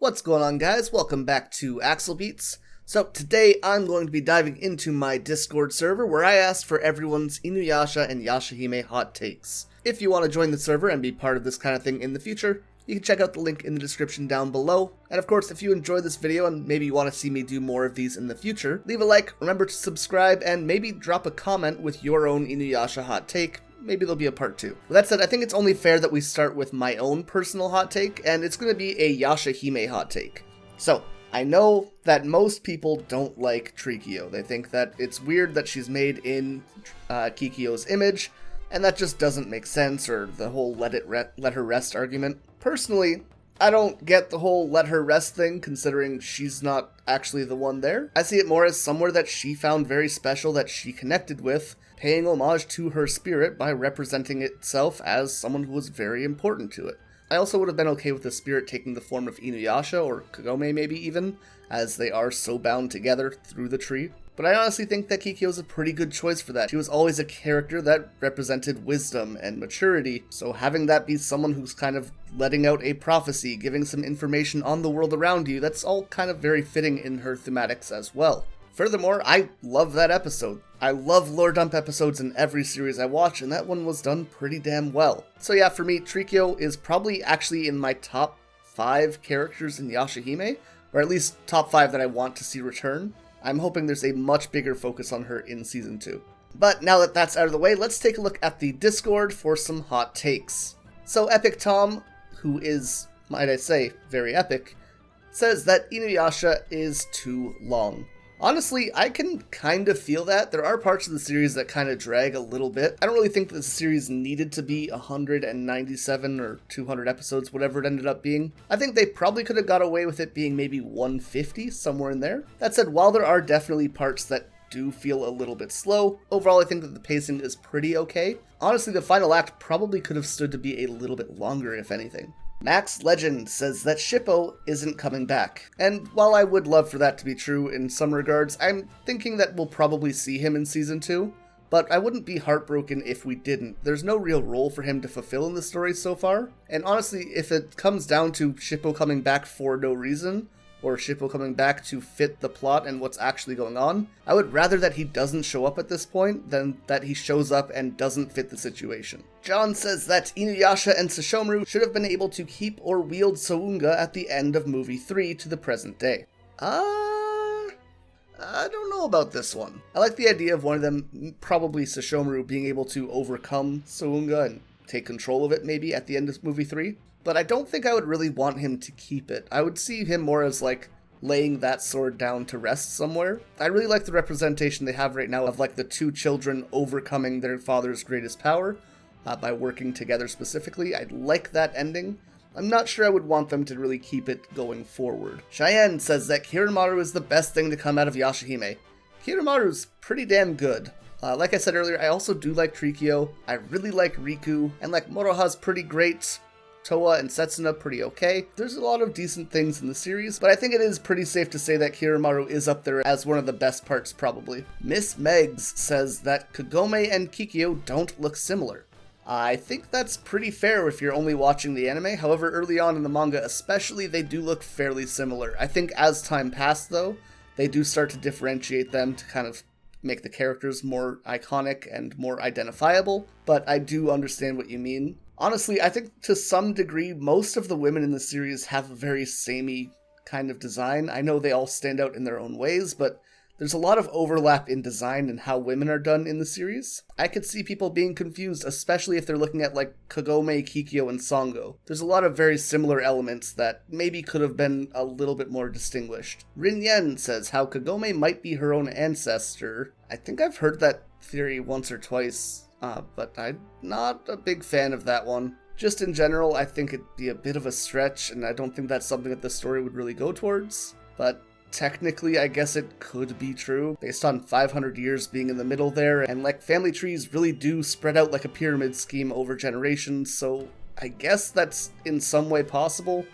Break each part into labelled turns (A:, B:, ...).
A: What's going on, guys? Welcome back to AxelBeats. So today I'm going to be diving into my Discord server where I asked for everyone's Inuyasha and Yashahime hot takes. If you want to join the server and be part of this kind of thing in the future, you can check out the link in the description down below. And of course, if you enjoyed this video and maybe you want to see me do more of these in the future, leave a like, remember to subscribe, and maybe drop a comment with your own Inuyasha hot take. Maybe there'll be a part 2. With that said, I think it's only fair that we start with my own personal hot take, and it's going to be a Yashahime hot take. So, I know that most people don't like Trikio. They think that it's weird that she's made in Kikyo's image, and that just doesn't make sense, or the whole let her rest argument. Personally, I don't get the whole let her rest thing, considering she's not actually the one there. I see it more as somewhere that she found very special that she connected with, paying homage to her spirit by representing itself as someone who was very important to it. I also would have been okay with the spirit taking the form of Inuyasha, or Kagome maybe even, as they are so bound together through the tree. But I honestly think that Kikyo is a pretty good choice for that. She was always a character that represented wisdom and maturity, so having that be someone who's kind of letting out a prophecy, giving some information on the world around you, that's all kind of very fitting in her thematics as well. Furthermore, I love that episode. I love lore dump episodes in every series I watch, and that one was done pretty damn well. So yeah, for me, Trikio is probably actually in my top 5 characters in Yashahime, or at least top 5 that I want to see return. I'm hoping there's a much bigger focus on her in Season 2. But now that that's out of the way, let's take a look at the Discord for some hot takes. So Epic Tom, who is, might I say, very epic, says that Inuyasha is too long. Honestly, I can kind of feel that. There are parts of the series that kind of drag a little bit. I don't really think that the series needed to be 197 or 200 episodes, whatever it ended up being. I think they probably could have got away with it being maybe 150, somewhere in there. That said, while there are definitely parts that do feel a little bit slow, overall I think that the pacing is pretty okay. Honestly, the final act probably could have stood to be a little bit longer, if anything. Max Legend says that Shippo isn't coming back, and while I would love for that to be true in some regards, I'm thinking that we'll probably see him in Season 2, but I wouldn't be heartbroken if we didn't. There's no real role for him to fulfill in the story so far, and honestly, if it comes down to Shippo coming back for no reason, or Shippo coming back to fit the plot and what's actually going on, I would rather that he doesn't show up at this point than that he shows up and doesn't fit the situation. John says that Inuyasha and Sesshomaru should have been able to keep or wield Sounga at the end of movie 3 to the present day. I don't know about this one. I like the idea of one of them, probably Sesshomaru, being able to overcome Sounga and take control of it maybe at the end of movie 3. But I don't think I would really want him to keep it. I would see him more as like laying that sword down to rest somewhere. I really like the representation they have right now of like the two children overcoming their father's greatest power by working together specifically. I like that ending. I'm not sure I would want them to really keep it going forward. Cheyenne says that Kiramaru is the best thing to come out of Yashahime. Kiramaru's pretty damn good. Like I said earlier, I also do like Trikio. I really like Riku, and like Moroha's pretty great. Toa and Setsuna pretty okay. There's a lot of decent things in the series, but I think it is pretty safe to say that Kiramaru is up there as one of the best parts probably. Miss Megs says that Kagome and Kikyo don't look similar. I think that's pretty fair if you're only watching the anime, however early on in the manga especially they do look fairly similar. I think as time passed though, they do start to differentiate them to kind of make the characters more iconic and more identifiable, but I do understand what you mean. Honestly, I think to some degree, most of the women in the series have a very samey kind of design. I know they all stand out in their own ways, but there's a lot of overlap in design and how women are done in the series. I could see people being confused, especially if they're looking at like Kagome, Kikyo, and Sango. There's a lot of very similar elements that maybe could have been a little bit more distinguished. Rin Yen says how Kagome might be her own ancestor. I think I've heard that theory once or twice. But I'm not a big fan of that one. Just in general, I think it'd be a bit of a stretch, and I don't think that's something that the story would really go towards. But technically, I guess it could be true, based on 500 years being in the middle there, and like family trees really do spread out like a pyramid scheme over generations, so I guess that's in some way possible,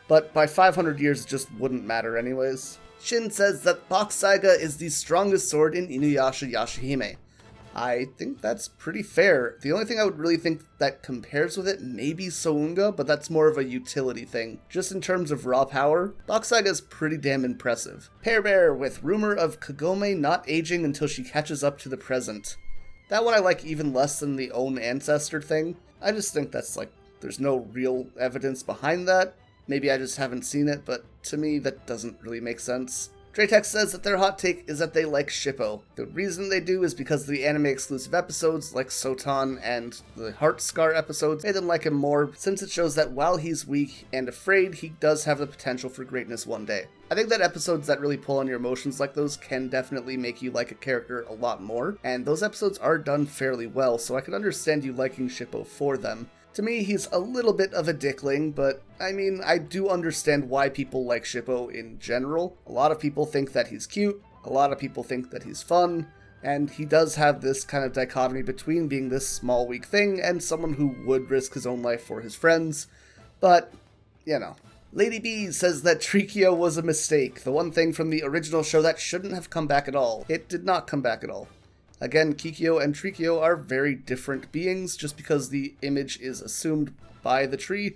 A: but by 500 years it just wouldn't matter anyways. Shin says that Box Saiga is the strongest sword in Inuyasha Yashahime. I think that's pretty fair. The only thing I would really think that compares with it may be Sounga, but that's more of a utility thing. Just in terms of raw power, Bokusaiga's pretty damn impressive. Pear Bear with rumor of Kagome not aging until she catches up to the present. That one I like even less than the own ancestor thing. I just think that's like, there's no real evidence behind that. Maybe I just haven't seen it, but to me that doesn't really make sense. Draytex says that their hot take is that they like Shippo. The reason they do is because of the anime-exclusive episodes like Sotan and the Heart Scar episodes made them like him more, since it shows that while he's weak and afraid, he does have the potential for greatness one day. I think that episodes that really pull on your emotions like those can definitely make you like a character a lot more, and those episodes are done fairly well, so I can understand you liking Shippo for them. To me, he's a little bit of a dickling, but I mean, I do understand why people like Shippo in general. A lot of people think that he's cute, a lot of people think that he's fun, and he does have this kind of dichotomy between being this small, weak thing and someone who would risk his own life for his friends. But, you know. Lady B says that Trikio was a mistake, the one thing from the original show that shouldn't have come back at all. It did not come back at all. Again, Kikyo and Trikio are very different beings. Just because the image is assumed by the tree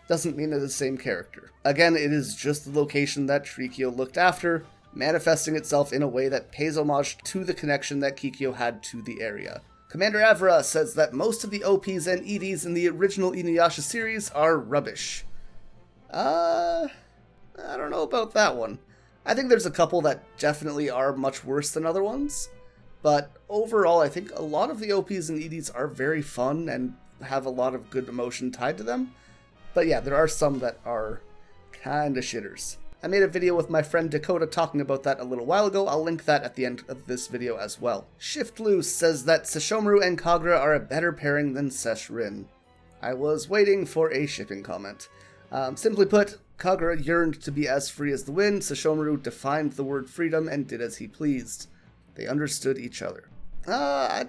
A: doesn't mean they're the same character. Again, it is just the location that Trikio looked after, manifesting itself in a way that pays homage to the connection that Kikyo had to the area. Commander Avra says that most of the OPs and EDs in the original Inuyasha series are rubbish. I don't know about that one. I think there's a couple that definitely are much worse than other ones. But overall, I think a lot of the OPs and EDs are very fun and have a lot of good emotion tied to them. But yeah, there are some that are kinda shitters. I made a video with my friend Dakota talking about that a little while ago. I'll link that at the end of this video as well. Shift Loose says that Sesshomaru and Kagura are a better pairing than Sesh Rin. I was waiting for a shipping comment. Simply put, Kagura yearned to be as free as the wind. Sesshomaru defined the word freedom and did as he pleased. They understood each other. I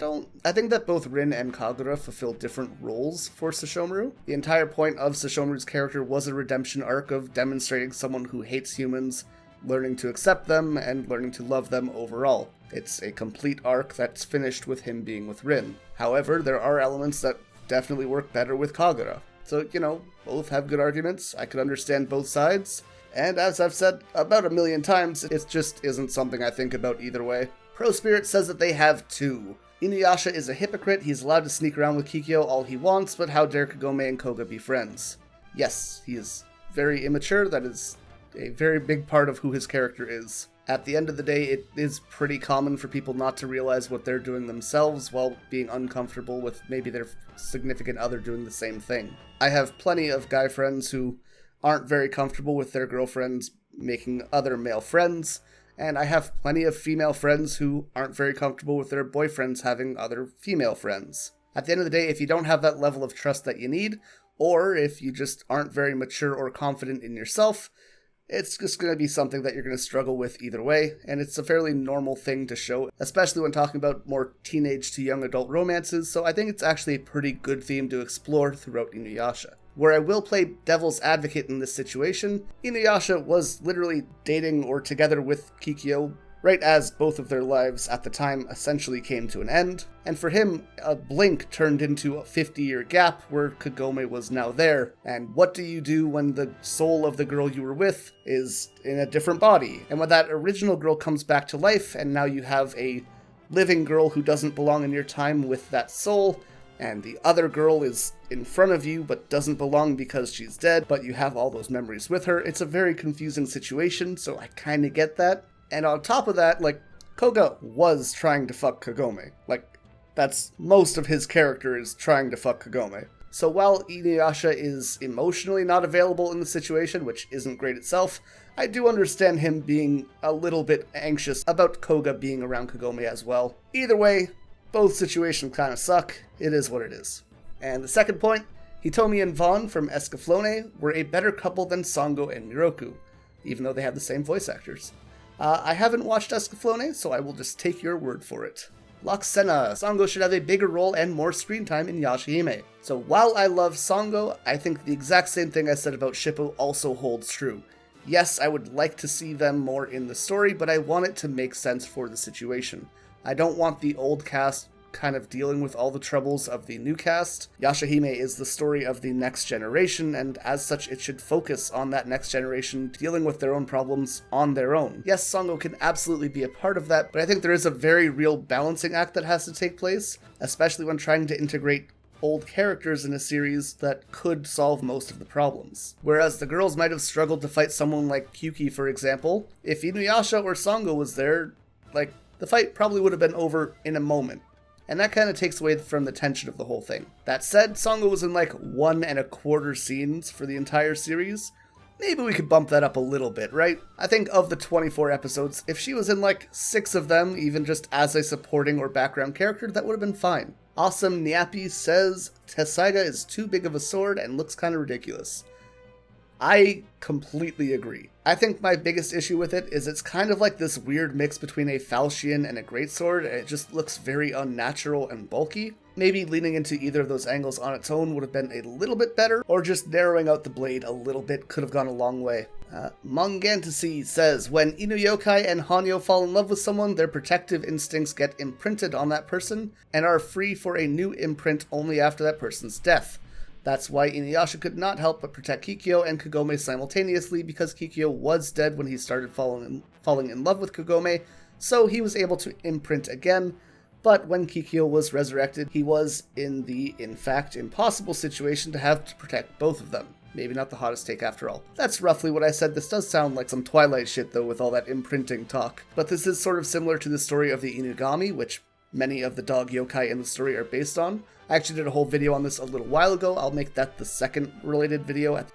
A: think that both Rin and Kagura fulfill different roles for Sesshomaru. The entire point of Sesshomaru's character was a redemption arc of demonstrating someone who hates humans, learning to accept them, and learning to love them overall. It's a complete arc that's finished with him being with Rin. However, there are elements that definitely work better with Kagura. So, you know, both have good arguments. I could understand both sides. And as I've said about 1,000,000 times, it just isn't something I think about either way. Pro Spirit says that they have two. Inuyasha is a hypocrite. He's allowed to sneak around with Kikyo all he wants, but how dare Kagome and Koga be friends? Yes, he is very immature. That is a very big part of who his character is. At the end of the day, it is pretty common for people not to realize what they're doing themselves while being uncomfortable with maybe their significant other doing the same thing. I have plenty of guy friends who aren't very comfortable with their girlfriends making other male friends, and I have plenty of female friends who aren't very comfortable with their boyfriends having other female friends. At the end of the day, if you don't have that level of trust that you need, or if you just aren't very mature or confident in yourself, it's just going to be something that you're going to struggle with either way, and it's a fairly normal thing to show, especially when talking about more teenage to young adult romances, so I think it's actually a pretty good theme to explore throughout Inuyasha. Where I will play devil's advocate in this situation, Inuyasha was literally dating or together with Kikyo right as both of their lives at the time essentially came to an end, and for him, a blink turned into a 50-year gap where Kagome was now there, and what do you do when the soul of the girl you were with is in a different body? And when that original girl comes back to life, and now you have a living girl who doesn't belong in your time with that soul, and the other girl is in front of you but doesn't belong because she's dead, but you have all those memories with her. It's a very confusing situation, so I kinda get that. And on top of that, like, Koga was trying to fuck Kagome. Like, that's most of his character is trying to fuck Kagome. So while Inuyasha is emotionally not available in the situation, which isn't great itself, I do understand him being a little bit anxious about Koga being around Kagome as well. Either way, both situations kind of suck. It is what it is. And the second point, Hitomi and Vaughn from Escaflowne were a better couple than Sango and Miroku, even though they have the same voice actors. I haven't watched Escaflowne, so I will just take your word for it. Loxena, Sango should have a bigger role and more screen time in Yashahime. So while I love Sango, I think the exact same thing I said about Shippo also holds true. Yes, I would like to see them more in the story, but I want it to make sense for the situation. I don't want the old cast kind of dealing with all the troubles of the new cast. Yashahime is the story of the next generation, and as such it should focus on that next generation dealing with their own problems on their own. Yes, Sango can absolutely be a part of that, but I think there is a very real balancing act that has to take place, especially when trying to integrate old characters in a series that could solve most of the problems. Whereas the girls might have struggled to fight someone like Kyuki, for example, if Inuyasha or Sango was there, like, the fight probably would have been over in a moment. And that kind of takes away from the tension of the whole thing. That said, Sango was in like 1.25 scenes for the entire series. Maybe we could bump that up a little bit, right? I think of the 24 episodes, if she was in like 6 of them, even just as a supporting or background character, that would have been fine. Awesome Nyappy says, Tessaiga is too big of a sword and looks kind of ridiculous. I completely agree. I think my biggest issue with it is it's kind of like this weird mix between a falchion and a greatsword, and it just looks very unnatural and bulky. Maybe leaning into either of those angles on its own would have been a little bit better, or just narrowing out the blade a little bit could have gone a long way. Mongantasy says, when Inuyokai and Hanyo fall in love with someone, their protective instincts get imprinted on that person, and are free for a new imprint only after that person's death. That's why Inuyasha could not help but protect Kikyo and Kagome simultaneously, because Kikyo was dead when he started falling in love with Kagome, so he was able to imprint again. But when Kikyo was resurrected, he was in the, in fact, impossible situation to have to protect both of them. Maybe not the hottest take after all. That's roughly what I said. This does sound like some Twilight shit though, with all that imprinting talk. But this is sort of similar to the story of the Inugami, which many of the dog yokai in the story are based on. I actually did a whole video on this a little while ago. I'll make that the second related video. In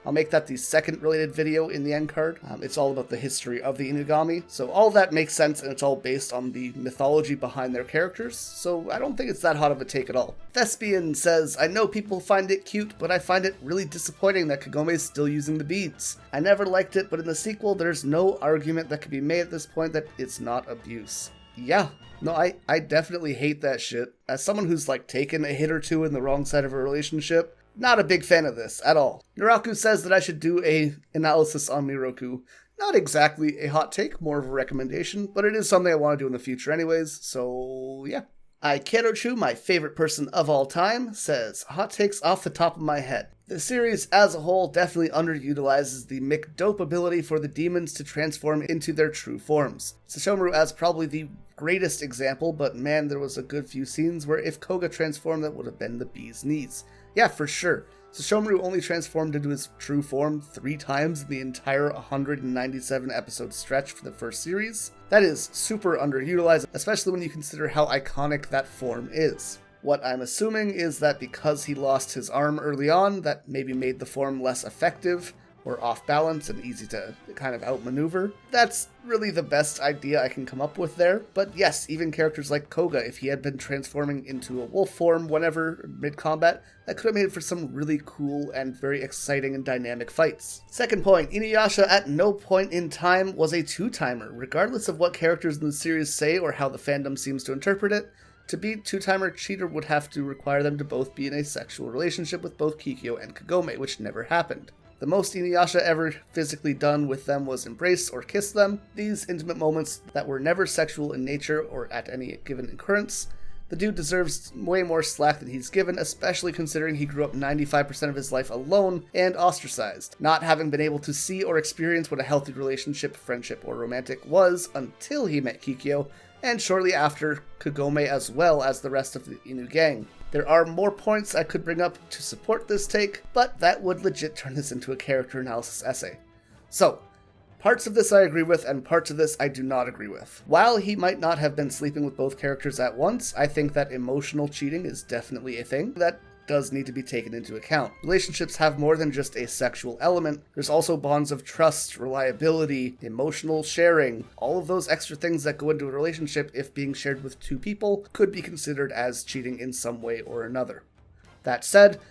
A: the end card. It's all about the history of the Inugami. So all that makes sense, and it's all based on the mythology behind their characters. So I don't think it's that hot of a take at all. Thespian says, I know people find it cute, but I find it really disappointing that Kagome is still using the beads. I never liked it, but in the sequel, there's no argument that can be made at this point that it's not abuse. Yeah. No, I definitely hate that shit. As someone who's like taken a hit or two in the wrong side of a relationship, not a big fan of this at all. Nuraku says that I should do a analysis on Miroku. Not exactly a hot take, more of a recommendation, but it is something I want to do in the future anyways, so yeah. Ikerochu, my favorite person of all time, says, hot takes off the top of my head. The series as a whole definitely underutilizes the McDope ability for the demons to transform into their true forms. Sesshomaru as probably the greatest example, but man, there was a good few scenes where if Koga transformed, that would have been the bee's knees. Yeah, for sure. Sesshomaru only transformed into his true form 3 times in the entire 197 episode stretch for the first series. That is super underutilized, especially when you consider how iconic that form is. What I'm assuming is that because he lost his arm early on, that maybe made the form less effective, or off balance and easy to kind of outmaneuver. That's really the best idea I can come up with there. But yes, even characters like Koga, if he had been transforming into a wolf form whenever mid-combat, that could have made for some really cool and very exciting and dynamic fights. Second point, Inuyasha at no point in time was a two-timer, regardless of what characters in the series say or how the fandom seems to interpret it. To beat two-timer, Cheater would have to require them to both be in a sexual relationship with both Kikyo and Kagome, which never happened. The most Inuyasha ever physically done with them was embrace or kiss them. These intimate moments that were never sexual in nature or at any given occurrence. The dude deserves way more slack than he's given, especially considering he grew up 95% of his life alone and ostracized, not having been able to see or experience what a healthy relationship, friendship, or romantic was until he met Kikyo, and shortly after, Kagome as well as the rest of the Inu gang. There are more points I could bring up to support this take, but that would legit turn this into a character analysis essay. So, parts of this I agree with, and parts of this I do not agree with. While he might not have been sleeping with both characters at once, I think that emotional cheating is definitely a thing that does need to be taken into account. Relationships have more than just a sexual element. There's also bonds of trust, reliability, emotional sharing. All of those extra things that go into a relationship, if being shared with 2 people, could be considered as cheating in some way or another. That said,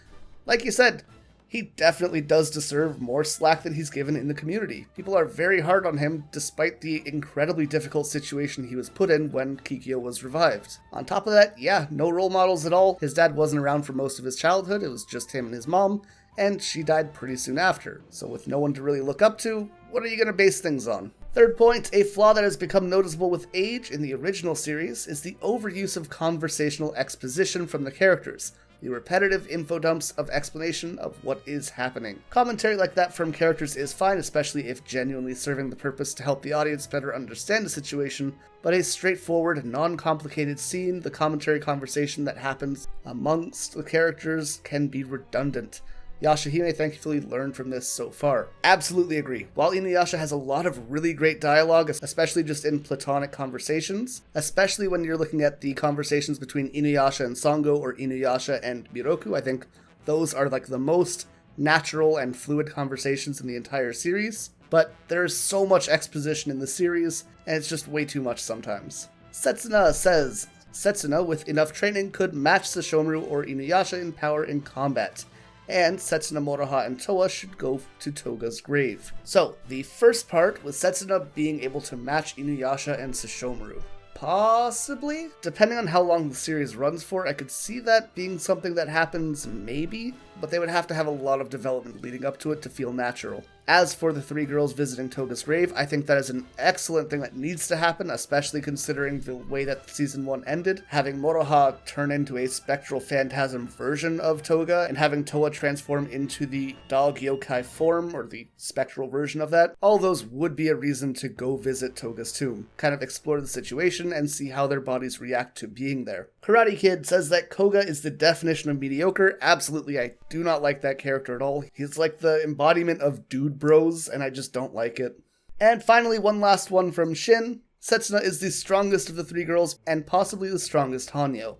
A: like you said, he definitely does deserve more slack than he's given in the community. People are very hard on him despite the incredibly difficult situation he was put in when Kikyo was revived. On top of that, yeah, no role models at all. His dad wasn't around for most of his childhood, it was just him and his mom, and she died pretty soon after. So with no one to really look up to, what are you going to base things on? Third point, a flaw that has become noticeable with age in the original series is the overuse of conversational exposition from the characters. The repetitive info dumps of explanation of what is happening. Commentary like that from characters is fine, especially if genuinely serving the purpose to help the audience better understand the situation, but a straightforward, non-complicated scene, the commentary conversation that happens amongst the characters can be redundant. Yashahime thankfully learned from this so far. Absolutely agree. While Inuyasha has a lot of really great dialogue, especially just in platonic conversations, especially when you're looking at the conversations between Inuyasha and Sango or Inuyasha and Miroku, I think those are like the most natural and fluid conversations in the entire series. But there's so much exposition in the series, and it's just way too much sometimes. Setsuna says, Setsuna with enough training could match Sesshomaru or Inuyasha in power in combat. And Setsuna, Moroha, and Towa should go to Toga's grave. So, the first part was Setsuna being able to match Inuyasha and Sesshomaru. Possibly? Depending on how long the series runs for, I could see that being something that happens maybe, but they would have to have a lot of development leading up to it to feel natural. As for the three girls visiting Toga's grave, I think that is an excellent thing that needs to happen, especially considering the way that Season 1 ended. Having Moroha turn into a spectral phantasm version of Toga, and having Towa transform into the dog yokai form, or the spectral version of that, all those would be a reason to go visit Toga's tomb. Kind of explore the situation and see how their bodies react to being there. Karate Kid says that Koga is the definition of mediocre. Absolutely, I do not like that character at all. He's like the embodiment of dude bros, and I just don't like it. And finally, one last one from Shin. Setsuna is the strongest of the three girls, and possibly the strongest Hanyo.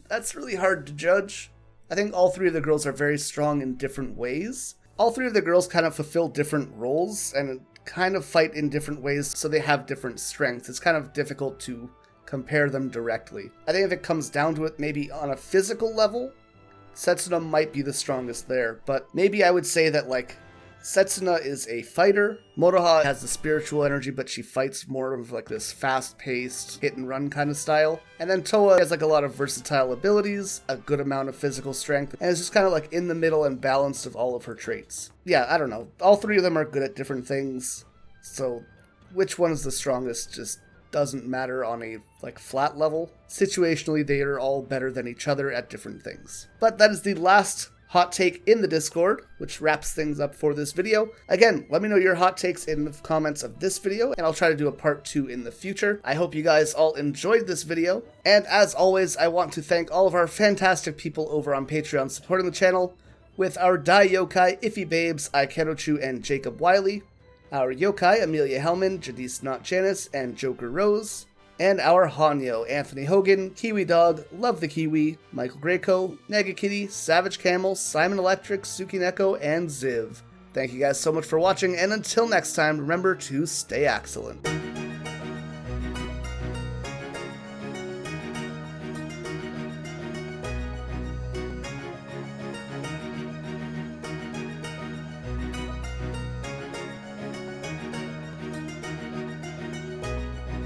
A: That's really hard to judge. I think all three of the girls are very strong in different ways. All three of the girls kind of fulfill different roles, and kind of fight in different ways, so they have different strengths. It's kind of difficult to compare them directly. I think if it comes down to it, maybe on a physical level, Setsuna might be the strongest there, but maybe I would say that, like, Setsuna is a fighter, Moroha has the spiritual energy, but she fights more of like this fast-paced, hit-and-run kind of style, and then Towa has like a lot of versatile abilities, a good amount of physical strength, and is just kind of like in the middle and balanced of all of her traits. Yeah, I don't know, all three of them are good at different things, so which one is the strongest just doesn't matter on a like flat level. Situationally, they are all better than each other at different things. But that is the last hot take in the Discord, which wraps things up for this video. Again, let me know your hot takes in the comments of this video, and I'll try to do a part 2 in the future. I hope you guys all enjoyed this video, and as always, I want to thank all of our fantastic people over on Patreon supporting the channel, with our Dai Yokai, Iffy Babes, Ikerochu, and Jacob Wiley, our Yokai, Amelia Hellman, Jadis Not Janice, and Joker Rose, and our Hanyo, Anthony Hogan, Kiwi Dog, Love the Kiwi, Michael Greco, Negakitty, Savage Camel, Simon Electric, Suki Neko, and Ziv. Thank you guys so much for watching, and until next time, remember to stay excellent.